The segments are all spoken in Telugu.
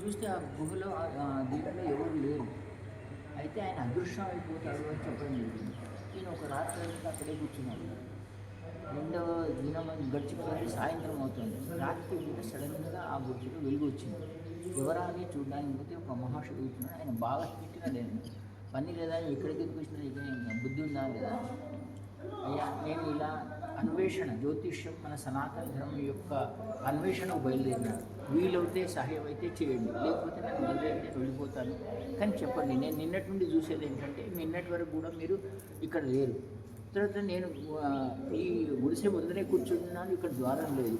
చూస్తే ఆ గుహలో దీంట్లో ఎవరు లేరు. అయితే ఆయన అదృశ్యం అయిపోతాడు అని చెప్పడం జరిగింది. ఈయన ఒక రాత్రి అయితే అక్కడే కూర్చున్నాడు. రెండవ దినం గడిచిపోయి సాయంత్రం అవుతుంది. రాత్రి పూట సడన్గా ఆ బుర్జులో వెలుగు వచ్చింది. ఎవరా అని చూడడానికి పోతే ఒక మహాశివుడు కూర్చున్నాడు. ఆయన బాగా తిట్టినాడు. నేను పని లేదా, ఎక్కడికి వచ్చినా ఇక బుద్ధి ఉందా లేదా, అయ్యా నేను ఇలా అన్వేషణ జ్యోతిష్యం మన సనాతన ధర్మం యొక్క అన్వేషణకు బయలుదేరినాడు. వీలవుతే సహాయం అయితే చేయండి, లేకపోతే నేను వదిలేయండి, వెళ్ళిపోతాను. కానీ చెప్పండి, నేను నిన్నటి నుండి చూసేది ఏంటంటే నిన్నటి వరకు కూడా మీరు ఇక్కడ లేరు. తర్వాత నేను ఈ గుడిసె ముందరే కూర్చున్నాను, ఇక్కడ ద్వారం లేదు,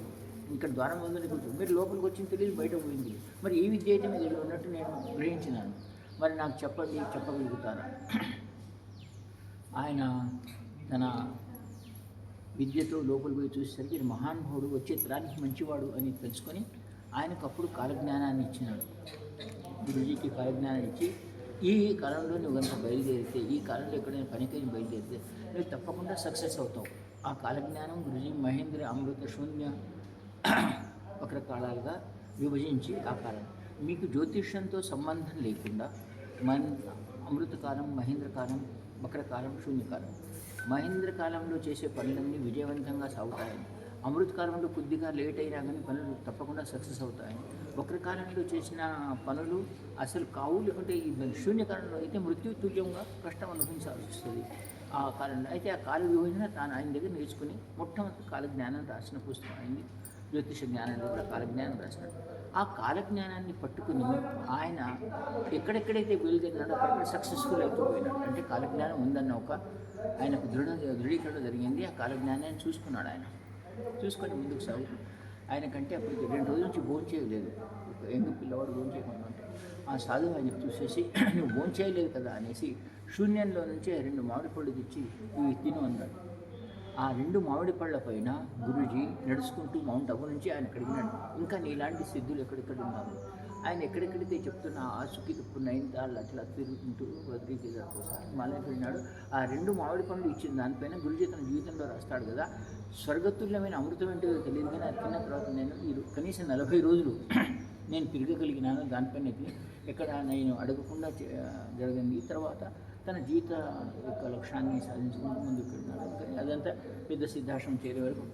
ఇక్కడ ద్వారం ముందరే కూర్చుని మీరు లోపలికి వచ్చింది తెలియదు, బయట పోయింది. మరి ఈ విద్య అయితే మీరు ఉన్నట్టు నేను గ్రహించినాను. మరి నాకు చెప్పండి, చెప్పగలుగుతారా? ఆయన తన విద్యతో లోపలికి పోయి చూసేసరికి ఇది మహానుభావుడు, వచ్చే తరానికి మంచివాడు అని తెలుసుకొని ఆయనకు అప్పుడు కాలజ్ఞానాన్ని ఇచ్చినాడు. గురుజీకి కాలజ్ఞానం ఇచ్చి, ఈ కాలంలో నువ్వు కనుక బయలుదేరితే, ఈ కాలంలో ఎక్కడైనా పనికి బయలుదేరితే నువ్వు తప్పకుండా సక్సెస్ అవుతావు. ఆ కాలజ్ఞానం గురుజీ మహేంద్ర అమృత శూన్య వక్రకాలాలుగా విభజించి ఆ కాలం మీకు జ్యోతిష్యంతో సంబంధం లేకుండా అమృతకాలం, మహేంద్రకాలం, వక్రకాలం, శూన్యకాలం. మహేంద్రకాలంలో చేసే పనులన్నీ విజయవంతంగా సాగుతాయని, అమృతకాలంలో కొద్దిగా లేట్ అయినా కానీ పనులు తప్పకుండా సక్సెస్ అవుతాయని, వక్రకాలంలో చేసిన పనులు అసలు కావు, లేకుంటే ఈ శూన్యకాలంలో అయితే మృత్యు తుల్యంగా కష్టం అనుభవించాల్సి వస్తుంది. ఆ కాలంలో అయితే ఆ కాల విభజన తాను ఆయన దగ్గర నేర్చుకుని మొట్టమొదటి కాలజ్ఞానం రాసిన పుస్తకం అయింది. జ్యోతిష జ్ఞానంలో కూడా కాలజ్ఞానం రాసినాడు. ఆ కాలజ్ఞానాన్ని పట్టుకుని ఆయన ఎక్కడెక్కడైతే బయలుదేరినాడో అక్కడ సక్సెస్ఫుల్ అయిపోయినాడు. అంటే కాలజ్ఞానం ఉందన్న ఒక ఆయనకు దృఢీకరణ జరిగింది. ఆ కాలజ్ఞానాన్ని చూసుకున్నాడు. ఆయన చూసుకొని ముందుకు సాగు. ఆయనకంటే అప్పటికి 2 రోజుల నుంచి భోజనం చేయలేదు. ఎందు పిల్లవాడు భోజనం చేయకుండా ఉంటే ఆ సాధువు ఆయన చూసేసి నువ్వు భోజనం చేయలేదు కదా అనేసి శూన్యంలో నుంచే 2 మామిడి పళ్ళు తెచ్చి ఇవి తిను అన్నాడు. ఆ 2 మామిడి పళ్ళ పైన గురూజీ నడుచుకుంటూ మౌంట్ అబు నుంచి ఆయన అడిగినాడు, ఇంకా నీలాంటి సిద్ధులు ఎక్కడెక్కడ ఉన్నారు? ఆయన ఎక్కడెక్కడితే చెప్తున్నా ఆసుకి తప్పు 9 తాళ్ళు అట్లా తిరుగుతుంటూ వదిలికి మళ్ళీ వెళ్ళినాడు. ఆ 2 మామిడి పండ్లు ఇచ్చిన దానిపైన గురుజీ తన జీవితంలో రాస్తాడు కదా, స్వర్గతుల్యమైన అమృతం ఏంటో తెలియదు, కానీ అది తిన్న తర్వాత నేను కనీసం 40 రోజులు నేను తిరగగలిగినాను. దానిపైన ఎక్కడ నేను అడగకుండా జరిగింది. తర్వాత తన జీవిత యొక్క లక్ష్యాన్ని సాధించుకుంటూ ముందుకు వెళ్ళినాడు. కానీ అదంతా పెద్ద సిద్ధాశ్రమం చేరే వరకు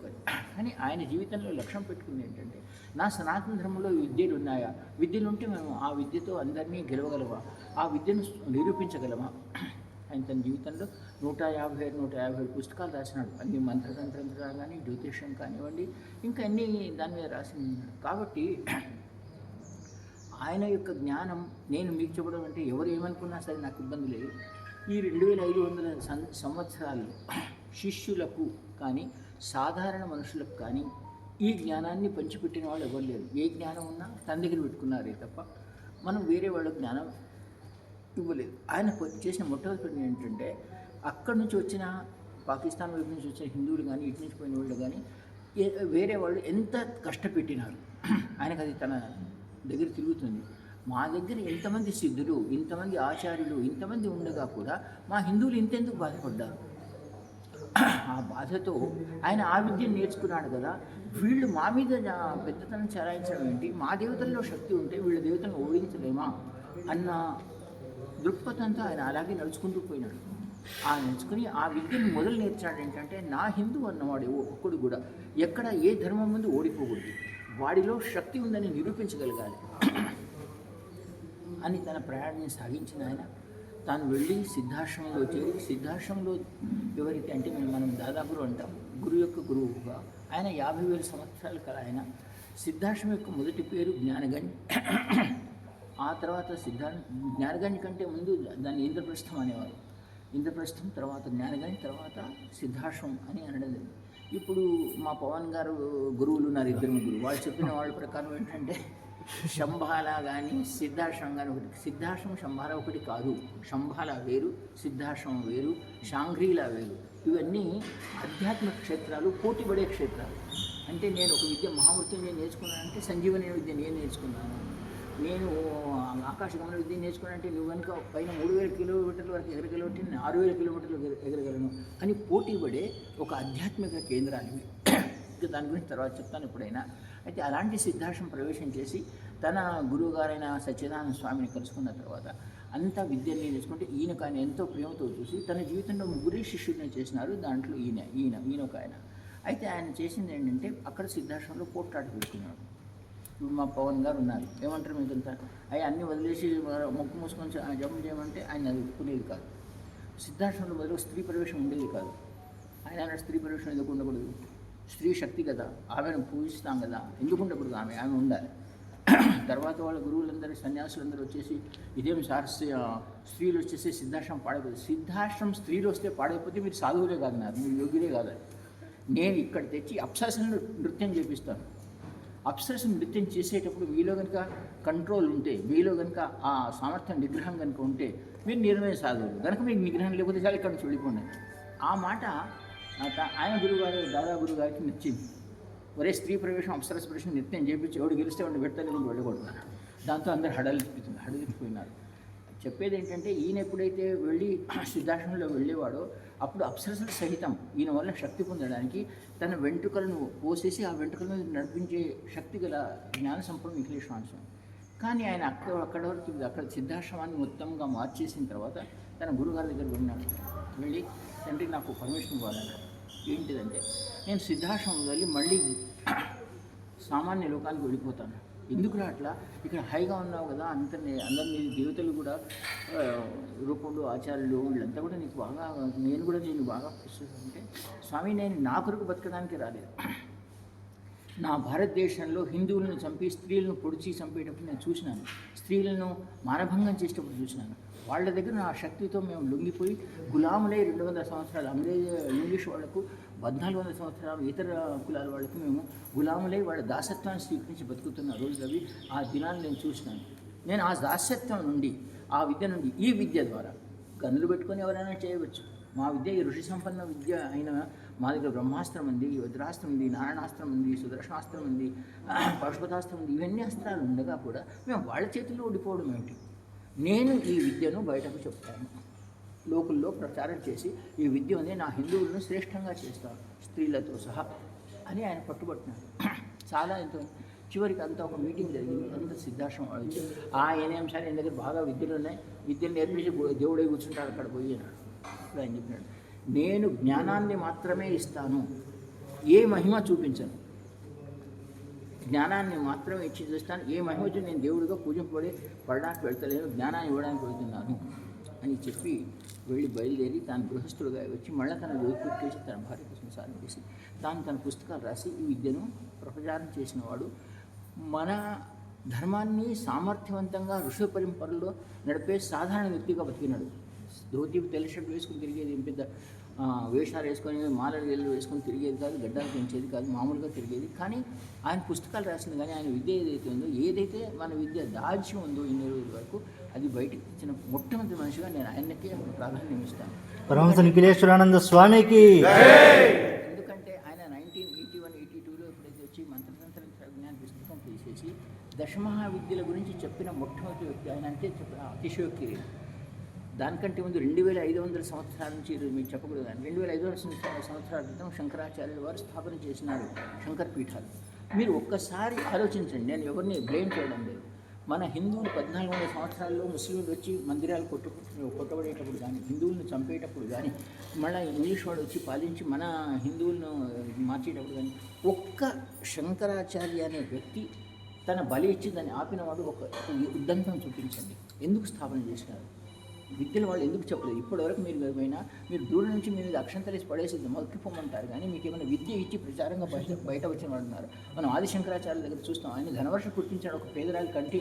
కానీ ఆయన జీవితంలో లక్ష్యం పెట్టుకుంది ఏంటంటే, నా సనాతన ధర్మంలో విద్యలు ఉన్నాయా? విద్యలు ఉంటే మేము ఆ విద్యతో అందరినీ గెలవగలమా? ఆ విద్యను నిరూపించగలమా? ఆయన తన జీవితంలో 150 పుస్తకాలు రాసినాడు. అన్ని మంత్రతంత్రాలు కానీ, జ్యోతిష్యం కానివ్వండి, ఇంకా అన్నీ దాని మీద రాసి కాబట్టి ఆయన యొక్క జ్ఞానం నేను మీకు చెప్పడం అంటే ఎవరు ఏమనుకున్నా సరే నాకు ఇబ్బంది లేదు. ఈ 2500 సంవత్సరాలు శిష్యులకు కానీ సాధారణ మనుషులకు కానీ ఈ జ్ఞానాన్ని పంచిపెట్టిన వాళ్ళు ఎవరు లేరు. ఏ జ్ఞానం ఉన్నా తన దగ్గర పెట్టుకున్నారే తప్ప మనం వేరే వాళ్ళ జ్ఞానం ఇవ్వలేదు. ఆయన చేసిన మొట్టమొదటి పని ఏంటంటే, అక్కడి నుంచి వచ్చిన పాకిస్తాన్ వైపు నుంచి వచ్చిన హిందువులు కానీ, ఇటు నుంచి పోయిన వాళ్ళు కానీ వేరే వాళ్ళు ఎంత కష్టపెట్టినారు ఆయనకు అది తన దగ్గర తిరుగుతుంది. మా దగ్గర ఎంతమంది సిద్ధులు, ఇంతమంది ఆచార్యులు, ఇంతమంది ఉండగా కూడా మా హిందువులు ఇంతెందుకు బాధపడ్డారు? ఆ బాధతో ఆయన ఆ విద్యను నేర్చుకున్నాడు కదా, వీళ్ళు మా మీద పెద్దతనం చెలాయించడం ఏంటి, మా దేవతల్లో శక్తి ఉంటే వీళ్ళ దేవతలను ఓడించలేమా అన్న దృక్పథంతో ఆయన అలాగే నడుచుకుంటూ పోయినాడు. ఆ నేర్చుకుని ఆ విద్యను మొదలు నేర్చాడు. ఏంటంటే, నా హిందువు అన్నవాడు ఒక్కడు కూడా ఎక్కడ ఏ ధర్మం ముందు ఓడిపోకూడదు, వాడిలో శక్తి ఉందని నిరూపించగలగాలి అని తన ప్రయాణాన్ని సాగించిన ఆయన తాను వెళ్ళి సిద్ధాశ్రమంలో చేరి, సిద్ధాశ్రమంలో ఎవరైతే అంటే మనం దాదాపులు అంటాం గురువు యొక్క గురువుగా ఆయన 50,000 సంవత్సరాల కల ఆయన. సిద్ధాశ్రమం యొక్క మొదటి పేరు జ్ఞానగంజ్. ఆ తర్వాత జ్ఞానగంజ్ కంటే ముందు దాన్ని ఇంద్రప్రస్థం అనేవారు. ఇంద్రప్రస్థం తర్వాత జ్ఞానగంజ్, తర్వాత సిద్ధాశ్రమం అని అనడం. ఇప్పుడు మా పవన్ గారు గురువులు ఉన్నారు, 2 గురువులు. వాళ్ళు చెప్పిన వాళ్ళ ప్రకారం ఏంటంటే, శంబాల కానీ సిద్ధాశ్రమం కానీ ఒకటి. సిద్ధాశ్రమం శంబాల ఒకటి కాదు. శంబాల వేరు, సిద్ధాశ్రమం వేరు, షాంగ్రీలా వేరు. ఇవన్నీ ఆధ్యాత్మిక క్షేత్రాలు, పోటీపడే క్షేత్రాలు. అంటే నేను ఒక విద్య మహామృత్యుంజయం నేర్చుకున్నానంటే సంజీవని విద్య నేను నేర్చుకున్నాను. నేను ఆకాశగమన విద్య నేర్చుకున్నానంటే నువ్వు కనుక పైన 3,000 కిలోమీటర్ల వరకు ఎగరగలవంటే నేను 6,000 కిలోమీటర్లు ఎగరగలను అని పోటీపడే ఒక ఆధ్యాత్మిక కేంద్రాలు. దాని గురించి తర్వాత చెప్తాను ఎప్పుడైనా. అయితే అలాంటి సిద్ధాశ్రమం ప్రవేశం చేసి తన గురువుగారైన సత్యనారాయణ స్వామిని కలుసుకున్న తర్వాత అంతా విద్యని నేర్చుకుంటే ఈయనకు ఆయన ఎంతో ప్రేమతో చూసి తన జీవితంలో ముగ్గురే శిష్యుడిని చేసినారు. దాంట్లో ఈయన ఒక ఆయన. అయితే ఆయన చేసింది ఏంటంటే అక్కడ సిద్ధాశ్రమంలో పోట్లాట పెట్టుకున్నాడు. ఇప్పుడు మా పవన్ గారు ఉన్నారు, ఏమంటారు మీకంతా అవి అన్నీ వదిలేసి మొక్కు మూసుకొని జపం చేయమంటే ఆయన అది ఒప్పుకునేది కాదు. సిద్ధాశ్రమంలో బదులు స్త్రీ ప్రవేశం ఉండేది కాదు. ఆయన అన్నాడు స్త్రీ ప్రవేశం ఎందుకు ఉండకూడదు, స్త్రీ శక్తి కదా, ఆమెను పూజిస్తాం కదా, ఎందుకు ఉండకూడదు, ఆమె ఉండాలి. తర్వాత వాళ్ళ గురువులందరూ సన్యాసులందరూ వచ్చేసి ఇదేం సార్ స్త్రీలు వచ్చేసి సిద్ధాశ్రమం పాడైపోతుంది, సిద్ధాశ్రమం స్త్రీలు వస్తే పాడైపోతే మీరు సాధువులే కాదన్నారు, మీరు యోగ్యులే కాదు. నేను ఇక్కడ తెచ్చి అప్సరసను నృత్యం చేపిస్తాను. అప్సరసను నృత్యం చేసేటప్పుడు మీలో కనుక కంట్రోల్ ఉంటే, మీలో కనుక ఆ సామర్థ్యం నిగ్రహం కనుక ఉంటే మీరు నిర్ణయం సాధువులు, కనుక మీకు నిగ్రహం లేకపోతే చాలా ఇక్కడ నుంచి వెళ్ళిపోండి. ఆ మాట ఆయన గురువుగారు దాదా గురువుగారికి నచ్చింది. ఒరే స్త్రీ ప్రవేశం అప్సరస ప్రవేశం నృత్యం చేయించి ఎవడు గెలిస్తే వాడిని పెడతాను కూడా వెళ్ళకూడదు. దాంతో అందరూ హడలిపోయినారు. చెప్పేది ఏంటంటే ఈయన ఎప్పుడైతే వెళ్ళి సిద్ధాశ్రమంలో వెళ్ళేవాడో అప్పుడు అప్సరసల సహితం ఈయన వల్ల శక్తి పొందడానికి తన వెంట్రుకలను పోసేసి ఆ వెంట్రుకలను నడిపించే శక్తి గల జ్ఞాన సంపూర్ణ విశ్లేషణ. కానీ ఆయన అక్కడ వరకు అక్కడ సిద్ధాశ్రమాన్ని మొత్తంగా మార్చేసిన తర్వాత తన గురుగారి దగ్గర వెళ్ళి తండ్రి నాకు పర్మిషన్ ఇవ్వాలన్నాడు. ఏంటిదంటే నేను సిద్ధాశ్రమం వెళ్ళి మళ్ళీ సామాన్య లోకానికి వెళ్ళిపోతాను, ఎందుకు అట్లా ఇక్కడ హైగా ఉన్నావు కదా, అందరినీ దేవతలు కూడా రూపంలో ఆచార్యులు వీళ్ళంతా కూడా నీకు బాగా, నేను బాగా అంటే స్వామి నేను నా కొరకు బతకడానికి రాలేదు. నా భారతదేశంలో హిందువులను చంపి స్త్రీలను పొడిచి చంపేటప్పుడు నేను చూసినాను, స్త్రీలను మానభంగం చేసేటప్పుడు చూసినాను. వాళ్ళ దగ్గర నా శక్తితో మేము లొంగిపోయి గులాములై 200 సంవత్సరాలు ఇంగ్లీష్ వాళ్లకు 1400 సంవత్సరాలు ఇతర కులాల వాళ్ళకు మేము గులాములై వాళ్ళ దాసత్వాన్ని స్వీకరించి బతుకుతున్న రోజులు అవి. ఆ దినాన్ని నేను చూసినాను. నేను ఆ దాసత్వం నుండి, ఆ విద్య నుండి ఈ విద్య ద్వారా గన్నులు పెట్టుకొని ఎవరైనా చేయవచ్చు. మా విద్య ఈ ఋషి సంపన్న విద్య అయిన మా దగ్గర బ్రహ్మాస్త్రం ఉంది, వజ్రాస్త్రం ఉంది, నారాయణాస్త్రం ఉంది, సుదర్శనాస్త్రం ఉంది, పశుపతాస్త్రం ఉంది. ఇవన్నీ అస్త్రాలు ఉండగా కూడా మేము వాళ్ళ చేతుల్లో ఓడిపోవడం ఏమిటి? నేను ఈ విద్యను బయటకు చెప్తాను, లోకుల్లో ప్రచారం చేసి ఈ విద్య ఉంది, నా హిందువులను శ్రేష్టంగా చేస్తాను స్త్రీలతో సహా అని ఆయన పట్టుబట్టినాడు. చాలా ఎంతో చివరికి అంతా ఒక మీటింగ్ జరిగింది. అంత సిద్ధాశ్రమం వచ్చి ఏనేం సార్ ఆయన దగ్గర బాగా విద్యలు ఉన్నాయి, విద్యను నేర్పించి దేవుడే కూర్చుంటాడు అక్కడ పోయి అన్నాడు. అప్పుడు ఆయన చెప్పినాడు నేను జ్ఞానాన్ని మాత్రమే ఇస్తాను, ఏ మహిమ చూపించను, జ్ఞానాన్ని మాత్రమే ఇచ్చి చూస్తాను, ఏ మహిమ వచ్చి నేను దేవుడిగా పడడానికి వెళ్తలేను, జ్ఞానాన్ని ఇవ్వడానికి వెళ్తున్నాను అని చెప్పి బయలుదేరి తాను గృహస్థుడుగా వచ్చి మళ్ళీ తన పూర్తి చేసి తన భార్యకు సంసారం చేసి తన పుస్తకాలు రాసి ఈ విద్యను ప్రచారం చేసినవాడు. మన ధర్మాన్ని సామర్థ్యవంతంగా ఋషి పరంపరలో నడిపే సాధారణ వ్యక్తిగా బతికినాడు. ధోతి తెల్ల షర్ట్ వేసుకుని తిరిగేది, ఏం పెద్ద వేషాలు వేసుకొని మాలలు వేళ్ళు వేసుకొని తిరిగేది కాదు, గడ్డాలు పెంచేది కాదు, మామూలుగా తిరిగేది. కానీ ఆయన పుస్తకాలు రాసింది కానీ ఆయన విద్య ఏదైతే ఉందో, ఏదైతే మన విద్య దాచి ఉందో ఇన్ని రోజుల వరకు అది బయటికి ఇచ్చిన మొట్టమొదటి మనిషిగా నేను ఆయనకే ప్రాధాన్యం ఇస్తాను. పరమహంస నిఖిలేశ్వరానంద స్వామికి. ఎందుకంటే ఆయన 1981-82లో ఎప్పుడైతే వచ్చి మంత్రతంత్ర జ్ఞాన పుస్తకం తీసేసి దశమహావిద్యల గురించి చెప్పిన మొట్టమొదటి వ్యక్తి ఆయన అంటే అతిశయోక్తి. దానికంటే ముందు 2500 సంవత్సరాల నుంచి మీకు చెప్పకూడదు. 2500 సంవత్సరాల క్రితం శంకరాచార్యుల వారు స్థాపన చేసినారు శంకర పీఠాలు. మీరు ఒక్కసారి ఆలోచించండి, నేను ఎవరిని బ్లేమ్ చేయడం లేదు. మన హిందువులు 1400 సంవత్సరాల్లో ముస్లింలు వచ్చి మందిరాలు కొట్టబడేటప్పుడు కానీ, హిందువులను చంపేటప్పుడు కానీ, మళ్ళీ ఇంగ్లీష్ వాడు వచ్చి పాలించి మన హిందువులను మార్చేటప్పుడు కానీ, ఒక్క శంకరాచార్య అనే వ్యక్తి తన బలి ఇచ్చి దాన్ని ఆపినవాడు ఒక ఉద్దంతం చూపించండి. ఎందుకు స్థాపన చేసినారు? విద్యలు వాళ్ళు ఎందుకు చెప్పలేదు? ఇప్పటివరకు మీరు దూరం నుంచి మీ మీద అక్షంతలేసి పడేసి మొక్కిపోమంటారు కానీ మీకు ఏమైనా విద్య ఇచ్చి ప్రచారంగా బయట వచ్చిన వాళ్ళు ఉన్నారు. మనం ఆదిశంకరాచార్యుల దగ్గర చూస్తాం, ఆయన ధనవర్షం పుట్టించాడు ఒక పేదరాలి కంటి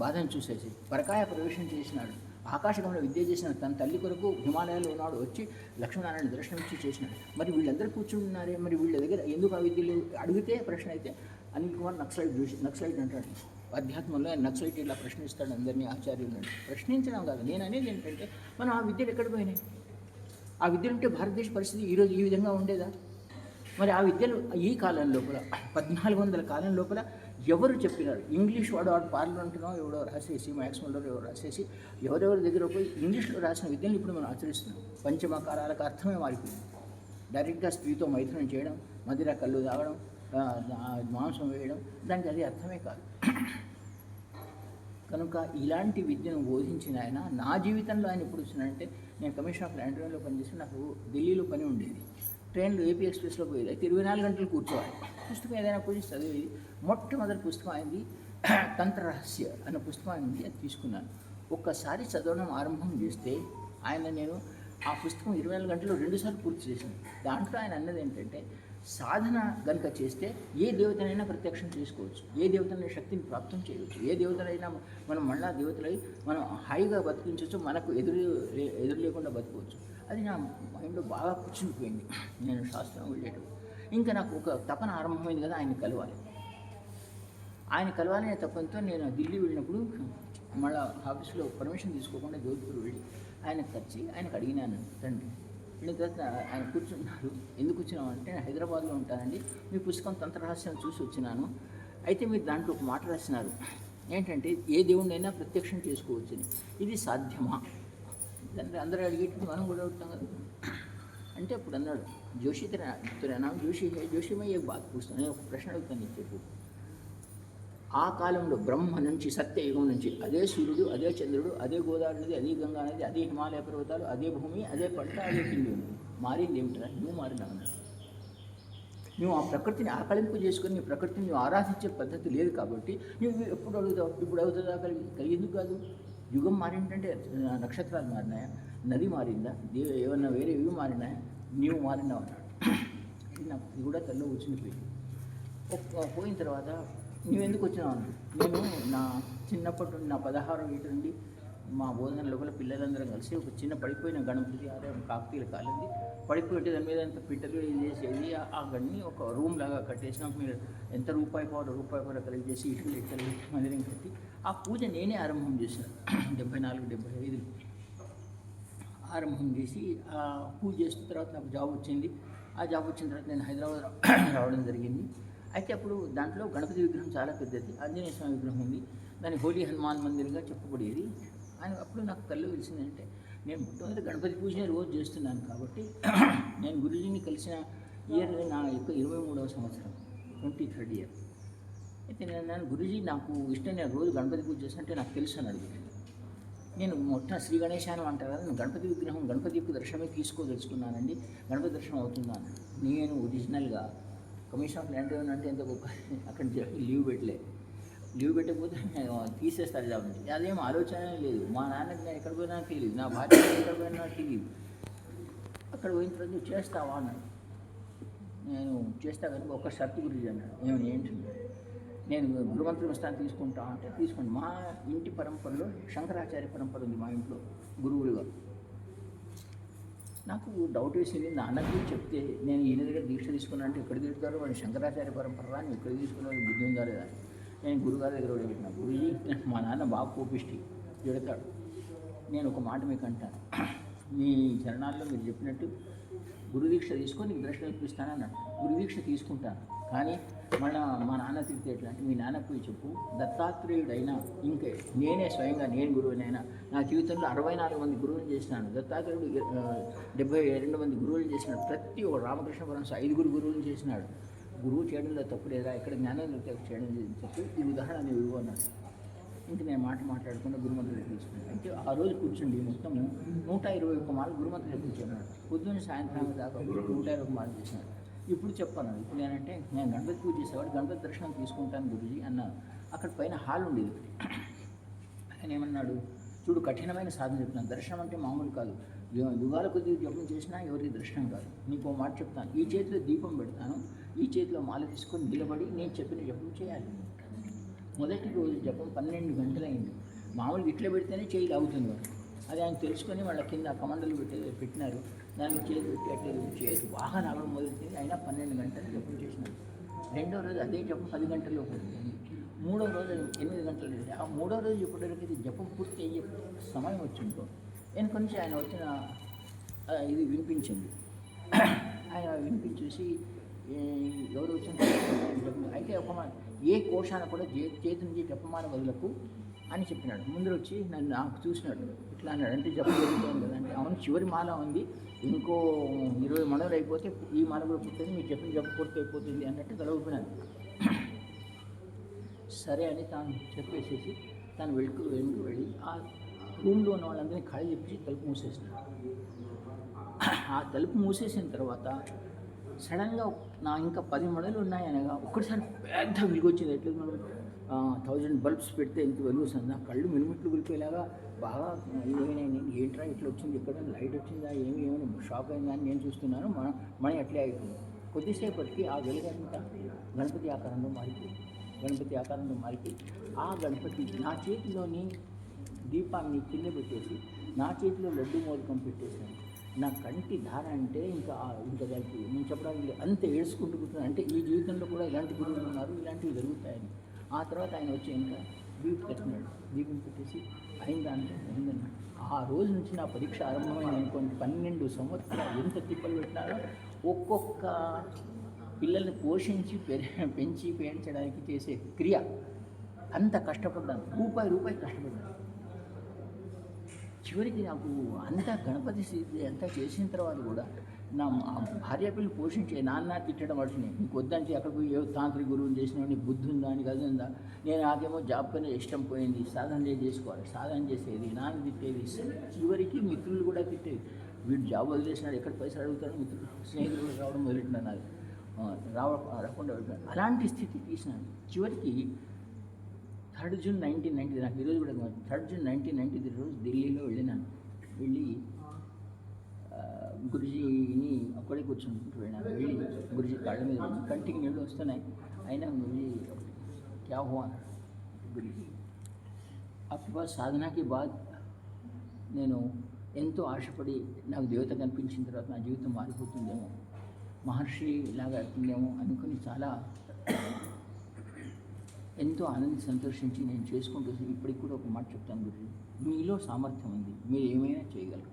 బాధను చూసేసి, పరకాయ ప్రవేశం చేసినాడు, ఆకాశగమన విద్య చేసినాడు, తన తల్లి కొరకు హిమాలయాల్లో ఉన్నాడు, వచ్చి లక్ష్మీనారాయణ దర్శనం ఇచ్చి చేసినాడు. మరి వీళ్ళందరూ కూర్చుంటున్నారే, మరి వీళ్ళ దగ్గర ఎందుకు ఆ విద్యలు అడిగితే ప్రశ్న అయితే అనిల్ కుమార్ నక్సలైట్ అంటాడు. అధ్యాత్మంలో ఆయన నక్సలైట్ ఇలా ప్రశ్నిస్తాడు అందరినీ, ఆచార్యులను ప్రశ్నించడం కాదు. నేను అనేది ఏంటంటే మనం ఆ విద్యలు ఎక్కడ పోయినాయి? ఆ విద్యలు ఉంటే భారతదేశ పరిస్థితి ఈరోజు ఈ విధంగా ఉండేదా? మరి ఆ విద్యలు ఈ కాలం లోపల 1400 కాలం లోపల ఎవరు చెప్పినారు? ఇంగ్లీష్ వాడు పార్లమెంట్లో ఎవడో రాసేసి, మ్యాక్స్మల్లో ఎవరో రాసేసి, ఎవరెవరి దగ్గర పోయి ఇంగ్లీష్లో రాసిన విద్యను ఇప్పుడు మనం ఆచరిస్తున్నాం. పంచమకారాలకు అర్థమే మారిపోయింది. డైరెక్ట్గా స్త్రీతో మైథునం చేయడం, మదిర కళ్ళు తాగడం, మాంసం వేయడం, దానికి అది అర్థమే కాదు. కనుక ఇలాంటి విద్యను బోధించిన ఆయన నా జీవితంలో ఆయన ఎప్పుడు వచ్చినాడంటే, నేను కమిషన్ ఆఫ్ ల్యాండ్ రెవెన్యూలో పనిచేసి నాకు ఢిల్లీలో పని ఉండేది. ట్రైన్లో ఏపీ ఎక్స్ప్రెస్లో పోయేది. అయితే 24 గంటలు కూర్చోవాలి. పుస్తకం ఏదైనా పూజ చదివేది. మొట్టమొదటి పుస్తకం అయింది తంత్రరహస్య అన్న పుస్తకం అయింది. అది తీసుకున్నాను. ఒక్కసారి చదవడం ఆరంభం చేస్తే నేను ఆ పుస్తకం 24 గంటల్లో 2 సార్లు పూర్తి చేశాను. దాంట్లో ఆయన అన్నది ఏంటంటే, సాధన కనుక చేస్తే ఏ దేవతనైనా ప్రత్యక్షం చేసుకోవచ్చు, ఏ దేవతనైనా శక్తిని ప్రాప్తం చేయవచ్చు, ఏ దేవతలైనా మనం మళ్ళా దేవతలై మనం హాయిగా బతికించవచ్చు, మనకు ఎదురు లేకుండా బతకవచ్చు. అది నా మైండ్లో బాగా కూర్చునిపోయింది. నేను శాస్త్రం వెళ్ళేటప్పుడు ఇంకా నాకు ఒక తపన ఆరంభమైంది కదా, ఆయన కలవాలనే తపనతో నేను ఢిల్లీ వెళ్ళినప్పుడు మళ్ళీ ఆఫీస్లో పర్మిషన్ తీసుకోకుండా జోధ్పూర్ వెళ్ళి ఆయనకు అడిగినాను, తండ్రి వెళ్ళిన తర్వాత ఆయన కూర్చున్నారు. ఎందుకు వచ్చినావు అంటే, నేను హైదరాబాద్లో ఉంటానండి, మీ పుస్తకం తంత్రరహస్యం చూసి వచ్చినాను. అయితే మీరు దాంట్లో ఒక మాట రాసినారు ఏంటంటే, ఏ దేవుడినైనా ప్రత్యక్షం చేసుకోవచ్చని. ఇది సాధ్యమా? తండ్రి అందరూ అడిగేటప్పుడు మనం కూడా అడుగుతాం కదా. అంటే అప్పుడు అన్నాడు, జోషిమయ్య బాగా కూర్చున్నాను. నేను ఒక ప్రశ్న అడుగుతాను, నీకు చెప్పు. ఆ కాలంలో బ్రహ్మ నుంచి, సత్యయుగం నుంచి అదే సూర్యుడు, అదే చంద్రుడు, అదే గోదావరి నది, అదే గంగా నది, అదే హిమాలయ పర్వతాలు, అదే భూమి, అదే పంట, అదే తిండి ఉంది. మారింది ఏమిటా? నువ్వు మారినావు. నువ్వు ఆ ప్రకృతిని ఆకలింపు చేసుకొని నీ ప్రకృతిని నువ్వు ఆరాధించే పద్ధతి లేదు కాబట్టి నువ్వు ఎప్పుడు అడుగుతావు, ఇప్పుడు అడుగుతుందా? ఎందుకు కాదు? యుగం మారిందంటే నక్షత్రాలు మారినాయా, నది మారిందా, ఏమన్నా వేరే ఇవి మారినాయా, నీవు మారినావు అన్నాడు. ఇది కూడా తల్లో కూర్చునిపోయింది. పోయిన తర్వాత నువ్వెందుకు వచ్చినావు అన్నాడు. నేను నా చిన్నప్పటి నుండి, నా 16 ఏళ్ళ నుండి మా బోధన లోపల పిల్లలందరం కలిసి ఒక చిన్న పడిపోయిన గణపతి కాకతీయుల కాలింది, పడిపోయి దాని మీద అంత పిట్టలు చేసేది. ఆ గడిని ఒక రూమ్ లాగా కట్టేసినాక మీరు ఎంత రూపాయి పౌడర్ కలెక్ట్ చేసి ఇటుకలు మందిరం కట్టి ఆ పూజ నేనే ఆరంభం చేశాను. 74-75 ఆరంభం చేసి ఆ పూజ చేసిన తర్వాత నాకు జాబ్ వచ్చింది. ఆ జాబ్ వచ్చిన తర్వాత నేను హైదరాబాద్ రావడం జరిగింది. అయితే అప్పుడు దాంట్లో గణపతి విగ్రహం చాలా పెద్దది, ఆంజనేయ స్వామి విగ్రహం ఉంది, దాన్ని హోలీ హనుమాన్ మందిర్గా చెప్పబడేది. అప్పుడు నాకు కళ్ళు తెలిసిందంటే, నేను మొట్టమొదటి గణపతి పూజనే రోజు చేస్తున్నాను కాబట్టి నేను గురుజీని కలిసిన ఇయర్ నా యొక్క 23వ సంవత్సరం, 23rd ఇయర్. అయితే నేను గురుజీ నాకు ఇష్టం, నేను రోజు గణపతి పూజ చేస్తుంటే నాకు తెలుసు అని అడుగుతాను. నేను శ్రీ గణేశానం అంటారు కదా, నేను గణపతి విగ్రహం, గణపతి యొక్క దర్శనమే తీసుకోదలుచుకున్నానండి, గణపతి దర్శనం అవుతున్నాను. నేను ఒరిజినల్గా కమిషన్ ఆఫ్ ల్యాండ్ రెవెన్యూ అంటే ఎంత గొప్ప, అక్కడ లీవ్ పెట్టకపోతే తీసేస్తారు జాబ్ నుంచి. అదేం ఆలోచన లేదు. మా నాన్నకి నేను ఎక్కడ పోయినా తెలియదు, నా భార్య ఎక్కడ పోయినా తెలియదు. అక్కడ పోయిన తర్వాత నువ్వు చేస్తావా అన్నాడు. నేను చేస్తా కనుక ఒక షర్తు గురించి అన్నాడు. ఏంటి? నేను గురుమంత్రం స్థానం తీసుకుంటా అంటే తీసుకోండి. మా ఇంటి పరంపరలో శంకరాచార్య పరంపర ఉంది, మా ఇంట్లో గురువులుగా. నాకు డౌట్ వేసింది, నాన్నకి చెప్తే నేను ఈయన దగ్గర దీక్ష తీసుకున్నా అంటే ఎక్కడ తిరుగుతారో, వాడు శంకరాచార్య పరంపర అని ఎక్కడ తీసుకున్నా బుద్ధి ఉందా లేదా. నేను గురుగారి దగ్గర కూడా పెట్టినా, గురుజీ మా నాన్న బాగా కోపిష్టి తిడతాడు, నేను ఒక మాట మీకు అంటాను, మీ చరణాల్లో మీరు చెప్పినట్టు గురుదీక్ష తీసుకొని నీకు దర్శనం ఇప్పిస్తానన్నాడు. గురుదీక్ష తీసుకుంటాను, కానీ మళ్ళీ మా నాన్న తిరిగితే ఎట్లా అంటే, మీ నాన్నకు పోయి చెప్పు, దత్తాత్రేయుడైనా ఇంకే నేనే స్వయంగా నేను గురువునైనా నా జీవితంలో 64 మంది గురువులు చేసినాను. దత్తాత్రేయుడు 72 మంది గురువులు చేసినాడు. ప్రతి ఒక్క రామకృష్ణ పరమహంస 5 గురువులు చేసినాడు. గురువు చేయడంలో తప్పు లేదా, ఇక్కడ జ్ఞానం చేయడం చెప్పి ఈ ఉదాహరణ నేను ఇవ్వు అన్నాడు. ఇంక నేను మాట్లాడకుండా గురుమంత్రులు తీసుకున్నాను. అంటే ఆ రోజు కూర్చుండి మొత్తం 121 మార్లు గురుమంత్రులు చెప్పించాడు. పొద్దున్న సాయంత్రం దాకా 121 మార్లు చేసినాడు. ఇప్పుడు చెప్పాను, ఇప్పుడు నేనంటే నేను గణపతి పూజ చేసేవాడు, గణపతి దర్శనం తీసుకుంటాను గురుజీ అన్నాను. అక్కడ పైన హాల్ ఉండేది ఒకటి. ఆయన ఏమన్నాడు, చూడు కఠినమైన సాధన చెప్తున్నాను, దర్శనం అంటే మామూలు కాదు, యుగాల కొద్దిగా జపం చేసినా ఎవరికి దర్శనం కాదు. నీకు మాట చెప్తాను, ఈ చేతిలో దీపం పెడతాను, ఈ చేతిలో మాల తీసుకొని నిలబడి నేను చెప్పిన జపం చేయాలి. మొదటి రోజు జపం 12 గంటలైంది. మామూలుగా ఇట్లా పెడితేనే చేయి లాగుతుంది వాడు. అది ఆయన తెలుసుకొని వాళ్ళ కింద కమండలు పెట్టినారు, దానికి చేతి పెట్టి అట్లా చేతి బాగా లాగడం మొదలైంది. అయినా 12 గంటలు జపం చేసినారు. రెండో రోజు అదే జపం 10 గంటల్లో పడుతుంది. మూడో రోజు 8 గంటలు చేసి, ఆ మూడో రోజు ఎప్పటికీ జపం పూర్తి అయ్యే సమయం వచ్చిందో వెనుక నుంచి ఆయన వచ్చిన ఇది వినిపించింది. ఆయన వినిపించేసి ఎవరు వచ్చిన అయితే ఒక ఏ కోశాన కూడా చేతి నుంచి జపమాల వదులకు అని చెప్పినాడు. ముందర వచ్చి నన్ను నాకు చూసినాడు. ఇట్లా అన్నాడు, అంటే జబ్బు జరుగుతుంది కదా అంటే, అవును చివరి మాల ఉంది, ఇంకో 20 మడలు అయిపోతే ఈ మాల కూడా పుట్టింది, మీరు చెప్పిన జబ్బు పూర్తి అయిపోతుంది అన్నట్టు తల ఊపినాను. సరే అని తాను చెప్పేసేసి తాను వెనుక వెళ్ళి ఆ రూమ్లో ఉన్న వాళ్ళందరినీ ఖాళీ చెప్పేసి తలుపు మూసేసినాడు. ఆ తలుపు మూసేసిన తర్వాత సడన్గా నా ఇంకా 10 మడలు ఉన్నాయనగా ఒక్కటిసారి పెద్ద వెలుగు వచ్చింది. ఎట్లా మనం 1000 బల్బ్స్ పెడితే ఎంత వెలుగు వస్తుంది. నా కళ్ళు మినుమిట్లు గురిపోయేలాగా బాగా ఏమైనా ఏంట్రా ఇట్లా వచ్చింది, ఎక్కడ లైట్ వచ్చిందా, ఏమైనా షాక్ అయిందా అని నేను చూస్తున్నాను. మన ఎట్లే అయిపోయింది. కొద్దిసేపటికి ఆ వెలుగంతా గణపతి ఆకారంలో మారిపోయి ఆ గణపతి నా చేతిలోని దీపాన్ని కింద పెట్టేసి నా చేతిలో లడ్డు మోదకం పెట్టేసాను. నా కంటి ధార అంటే ఇంకా దానికి నేను చెప్పడానికి అంత ఏడ్చుకుంటూ కూర్చున్నాను. అంటే ఈ జీవితంలో కూడా ఇలాంటి గురువులు ఉన్నారు, ఇలాంటివి జరుగుతాయని. ఆ తర్వాత ఆయన వచ్చి ఇంకా పెట్టినాడు. దీపం పెట్టేసి అయిందన్నాడు. ఆ రోజు నుంచి నా పరీక్ష ఆరంభమైన అనుకోండి. 12 సంవత్సరాలు ఎంత తిప్పలు పెట్టినారో. ఒక్కొక్క పిల్లల్ని పోషించి పెంచి పెంచడానికి చేసే క్రియ అంత కష్టపడ్డాను. రూపాయి కష్టపడ్డాను. చివరికి నాకు అంతా గణపతి స్థితి అంతా చేసిన తర్వాత కూడా నా భార్య పిల్లలు పోషించే నాన్న తిట్టడం వాటిని, నీకు వద్దంటే అక్కడ పోయి ఏ తాంత్రిక గురువుని చేసినా నీకు బుద్ధి ఉందా, నీకు అది ఉందా. నేను నాకేమో జాబ్ పైన ఇష్టం పోయింది, సాధన చేసుకోవాలి, సాధన చేసేది, నాన్న తిట్టేది. చివరికి మిత్రులు కూడా తిట్టేది, వీడు జాబ్ వదిలేసినాడు, ఎక్కడ పైసలు అడుగుతాడు, మిత్రులు స్నేహితులు కూడా రావడం మొదలెట్టినారు, రాకుండా వెళ్ళినాడు. అలాంటి స్థితి తీసినాను. చివరికి 3 జూన్ 1990, నాకు ఈరోజు కూడా 3 జూన్ 1993 రోజు ఢిల్లీలో వెళ్ళి గురుజీని అక్కడే కూర్చుంటూ వెళ్ళాను. వెళ్ళి గురుజీ కాళ్ళ మీద కంటికి నీళ్ళు వస్తున్నాయి. అయినా గురుజీ క్యా హువా గురుజీ అప్పటి బాద్ సాధనకి బాద్ నేను ఎంతో ఆశపడి నాకు దేవత కనిపించిన తర్వాత నా జీవితం మారిపోతుందేమో, మహర్షి లాగా అవుతుందేమో అనుకుని చాలా ఎంతో ఆనంది సంతోషించి నేను చేసుకుంటూ ఇప్పటికి కూడా ఒక మాట చెప్తాను, గురుజీ మీలో సామర్థ్యం ఉంది, మీరు ఏమైనా చేయగలరు.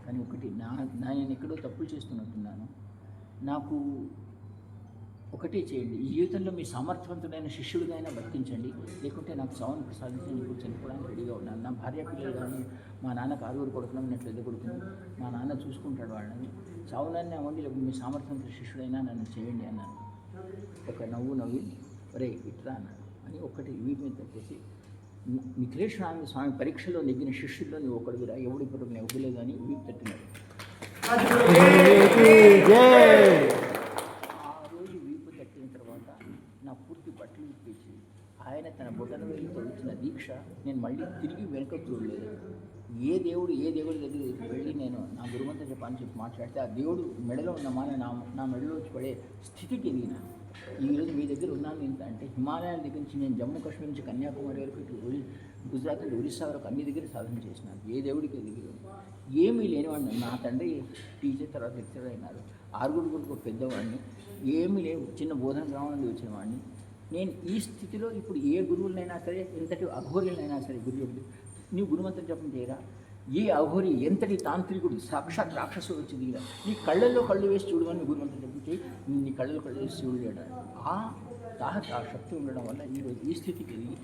కానీ ఒకటి నేను ఎక్కడో తప్పులు చేస్తున్నట్టున్నాను. నాకు ఒకటే చేయండి, ఈ జీవితంలో మీ సామర్థ్యవంతుడైన శిష్యుడిగా అయినా వర్తించండి, లేకుంటే నాకు సౌండ్ ప్రసాదించి నీకు చనిపోవడానికి రెడీగా ఉన్నాను. నా భార్య పిల్లలు కానీ మా నాన్నకు 6 కొడుకున్నాం, నేను పెద్ద కొడుకుని, మా నాన్న చూసుకుంటాడు వాళ్ళని. చావునన్నే అవ్వండి, లేకపోతే మీ సామర్థ్యవంతుల శిష్యుడైనా నన్ను చేయండి అన్నాను. ఒక నవ్వి ఒరే ఇట్లా అన్నాడు అని ఒకటి వీటి మీద తప్పేసి, నిఖిలేశ్వరానంద స్వామి పరీక్షలో నెగ్గిన శిష్యుల్లో నువ్వు ఒకటివిరా, ఎవడి ఇప్పుడు నేను ఇవ్వలేదు అని వీపు తట్టినాడు. ఆ రోజు వీపు తట్టిన తర్వాత నా పూర్తి బట్టలు ఇప్పించి ఆయన తన బొటన వేలితో ఇచ్చిన దీక్ష నేను మళ్ళీ తిరిగి వెనుకకు చూడలేదు. ఏ దేవుడి దగ్గరికి వెళ్ళి నేను నా గురుమంత్ర జపాన్ని చెప్పి మాట్లాడితే ఆ దేవుడు మెడలో ఉన్న మాల నా మెడలో వచ్చి పడే స్థితికి ఎదిగినాను. ఈరోజు మీ దగ్గర ఉన్నాను ఇంత అంటే, హిమాలయాల దగ్గర నుంచి నేను జమ్మూ కాశ్మీర్ నుంచి కన్యాకుమారి వరకు ఇటు గుజరాత్ నుంచి ఒరిస్సా వరకు అన్ని దగ్గర సాధన చేసినాను. ఏ దేవుడికి ఎదిగి ఏమీ లేనివాడిని. నా తండ్రి టీచర్ తర్వాత లెక్చరర్ అయినారు. 6 కొడుకు పెద్దవాడిని, ఏమీ లేవు, చిన్న బోధన గ్రామం నుండి వచ్చిన వాడిని. నేను ఈ స్థితిలో ఇప్పుడు ఏ గురువులైనా సరే, ఎంతటి అఘోరులైనా సరే, గురువుడు నీవు గురుమంత్రం జపం చేయరా, ఏ అఘోరి ఎంతటి తాంత్రికుడు సాక్షాత్ రాక్షసుడు వచ్చి దిగిరా, నీ కళ్ళల్లో కళ్ళు వేసి చూడమని గురుమంత్రం జపం చేయి, నీ కళ్ళలో కళ్ళు వేసి చూడలేడా. ఆ శక్తి ఉండడం వల్ల ఈరోజు ఈ స్థితికి ఎదిగి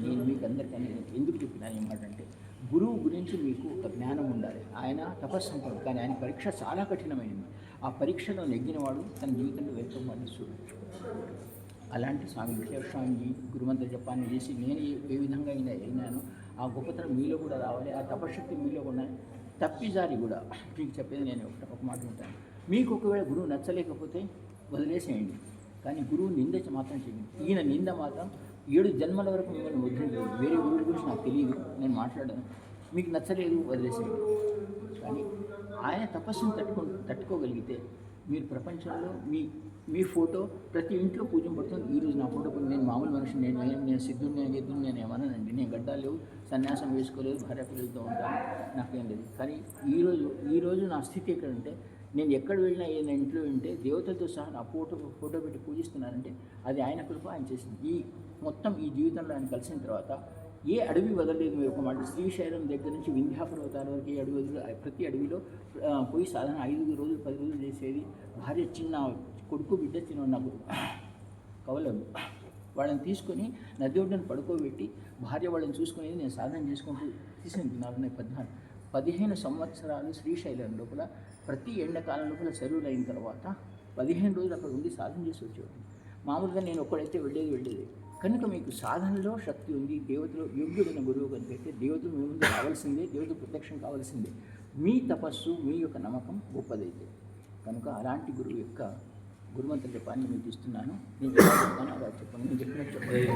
నేను మీకు అందరికీ ఎందుకు చెప్పినాను ఏమంటే, గురువు గురించి మీకు ఒక జ్ఞానం ఉండాలి. ఆయన తపస్సంపడు, కానీ ఆయన పరీక్ష చాలా కఠినమైనది. ఆ పరీక్షలో నెగ్గినవాడు తన జీవితంలో వెళ్తామని చూడు. అలాంటి స్వామి విశ్వేశ్వరాంజీ గురుమంత్ర జపాన్ని చేసి నేను ఏ విధంగా అయినానో ఆ గొప్పతనం మీలో కూడా రావాలి, ఆ తపశక్తి మీలో కూడా. తప్పిదారి కూడా మీకు చెప్పేది నేను ఒక మాట ఉంటాను, మీకు ఒకవేళ గురువు నచ్చలేకపోతే వదిలేసేయండి, కానీ గురువు నింద మాత్రం చేయండి. ఈయన నింద మాత్రం 7 జన్మల వరకు మిమ్మల్ని వదిలేదు. వేరే గురువుల గురించి నాకు తెలియదు, నేను మాట్లాడాను, మీకు నచ్చలేదు వదిలేసేయండి. కానీ ఆయన తపస్సును తట్టుకోగలిగితే మీరు ప్రపంచంలో మీ ఫోటో ప్రతి ఇంట్లో పూజింపడుతుంది. ఈరోజు నా ఫోటో నేను మామూలు మనిషిని, నేను సిద్ధుని, నేను ఎద్దుని, నేను ఏమన్నానండి. నేను గడ్డాలు లేవు, సన్యాసం వేసుకోలేదు, భార్య పిల్లలతో ఉంటాను, నాకేం లేదు. కానీ ఈరోజు నా స్థితి ఎక్కడంటే, నేను ఎక్కడ వెళ్ళినా ఏదైనా ఇంట్లో ఉంటే దేవతలతో సహా నా ఫోటో పెట్టి పూజిస్తున్నానంటే అది ఆయన కృప, ఆయన చేసింది. ఈ జీవితంలో ఆయన కలిసిన తర్వాత ఏ అడవి వదలలేదు. మీరు ఒక మాట, శ్రీశైలం దగ్గర నుంచి వింధ్యాపర్వతాల వరకు ఏ అడవి వదలలేదు. ప్రతి అడవిలో పోయి సాధారణ 5 రోజులు 10 రోజులు చేసేది. భార్య చిన్న కొడుకు బిడ్డ చిన్న నాకు కవలలు వాళ్ళని తీసుకొని నది ఒడ్డున పడుకోబెట్టి భార్య వాళ్ళని చూసుకునేది నేను సాధన చేసుకుంటూ తీసుకుంది 15 సంవత్సరాలు శ్రీశైలం లోపల ప్రతి ఎండాకాలం లోపల సెలవులు అయిన తర్వాత 15 రోజులు అక్కడ ఉండి సాధన చేసి వచ్చేవాడిని. మామూలుగా నేను ఒక్కడైతే వెళ్ళేది. కనుక మీకు సాధనలో శక్తి ఉంది, దేవతలు యోగ్యుడైన గురువు కనుకైతే దేవతలు మీ ముందు కావాల్సిందే, దేవతలు ప్రత్యక్షం కావాల్సిందే. మీ తపస్సు, మీ యొక్క నమ్మకం గొప్పదైతే కనుక అలాంటి గురువు యొక్క గురుమంత్ర జపాన్ని మీకు ఇస్తున్నాను. నేను ఎలా చెప్తానో అలా చెప్పండి. నేను చెప్పినట్టు చెప్పండి.